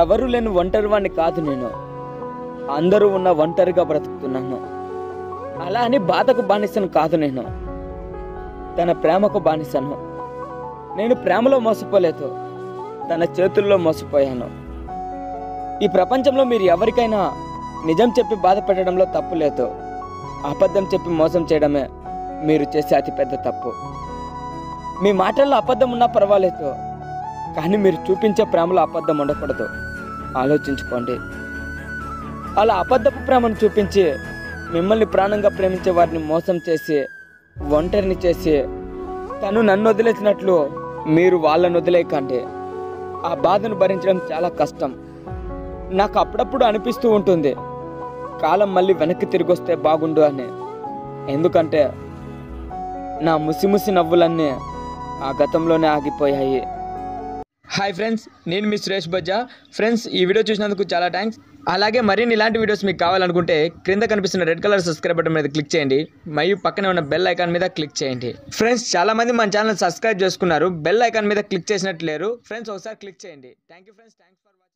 ఎవరు లేని ఒంటరి వాడిని కాదు నేను. అందరూ ఉన్న ఒంటరిగా బ్రతుకుతున్నాను. అలా అని బాధకు బానిసను కాదు నేను. తన ప్రేమకు బానిసను. నేను ప్రేమలో మోసపోలేదు, తన చేతుల్లో మోసపోయాను. ఈ ప్రపంచంలో మీరు ఎవరికైనా నిజం చెప్పి బాధ పెట్టడంలో తప్పు లేదు. అబద్ధం చెప్పి మోసం చేయడమే మీరు చేసే అతిపెద్ద తప్పు. మీ మాటల్లో అబద్ధం ఉన్నా పర్వాలేదు, కానీ మీరు చూపించే ప్రేమలో అబద్ధం ఉండకూడదు. ఆలోచించుకోండి. అలా అబద్ధపు ప్రేమను చూపించి మిమ్మల్ని ప్రాణంగా ప్రేమించే వారిని మోసం చేసి ఒంటరిని చేసి తను నన్ను వదిలేసినట్లు మీరు వాళ్ళను వదిలేయకండి. ఆ బాధను భరించడం చాలా కష్టం. నాకు అప్పుడప్పుడు అనిపిస్తూ ఉంటుంది, కాలం మళ్ళీ వెనక్కి తిరిగి వస్తే బాగుండు అని. ఎందుకంటే నా ముసిముసి నవ్వులన్నీ ఆ గతంలోనే ఆగిపోయాయి. హాయ్ ఫ్రెండ్స్, నేను మీ సురేష్ బజ్జా. ఫ్రెండ్స్, ఈ వీడియో చూసినందుకు చాలా థ్యాంక్స్. అలాగే మరిన్ని ఇలాంటి వీడియోస్ మీకు కావాలనుకుంటే క్రింద కనిపిస్తున్న రెడ్ కలర్ సబ్స్క్రైబ్ బటన్ మీద క్లిక్ చేయండి, మరియు పక్కనే ఉన్న బెల్ ఐకాన్ మీద క్లిక్ చేయండి. ఫ్రెండ్స్, చాలామంది మన ఛానల్ సబ్స్క్రైబ్ చేసుకున్నారు, బెల్ ఐకాన్ మీద క్లిక్ చేసినట్టు లేరు. ఫ్రెండ్స్, ఒకసారి క్లిక్ చేయండి. Thank you friends, thanks for watching.